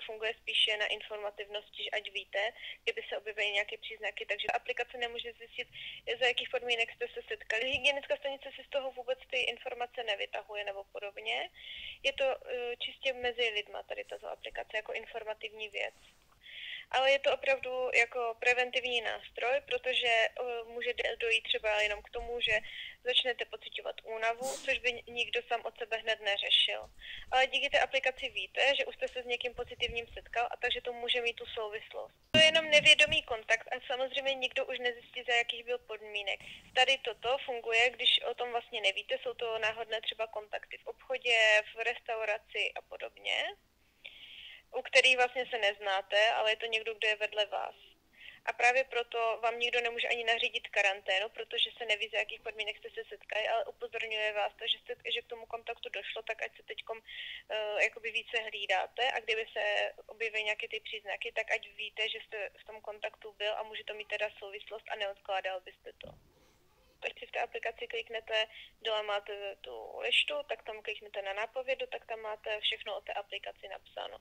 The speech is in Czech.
funguje spíše na informativnosti, že ať víte, kdyby se objevily nějaké příznaky, takže aplikace nemůže zjistit, za jakých podmínek jste se setkali. Hygienická stanice si z toho vůbec ty informace nevytahuje nebo podobně. Je to čistě mezi lidma, tady tato aplikace, jako informativní věc. Ale je to opravdu jako preventivní nástroj, protože může dojít třeba jenom k tomu, že začnete pociťovat únavu, což by nikdo sám od sebe hned neřešil. Ale díky té aplikaci víte, že už jste se s někým pozitivním setkal a takže to může mít tu souvislost. To je jenom nevědomý kontakt a samozřejmě nikdo už nezjistí, za jakých byl podmínek. Tady toto funguje, když o tom vlastně nevíte, jsou to náhodné třeba kontakty v obchodě, v restauraci a podobně, u kterých vlastně se neznáte, ale je to někdo, kdo je vedle vás. A právě proto vám nikdo nemůže ani nařídit karanténu, protože se neví, za jakých podmínek jste se setkali, ale upozorňuje vás to, že k tomu kontaktu došlo, tak ať se teď jakoby více hlídáte a kdyby se objevily nějaké ty příznaky, tak ať víte, že jste v tom kontaktu byl a může to mít teda souvislost a neodkládal byste to. Když si v té aplikaci kliknete, dole máte tu lištu, tak tam kliknete na nápovědu, tak tam máte všechno o té aplikaci napsáno.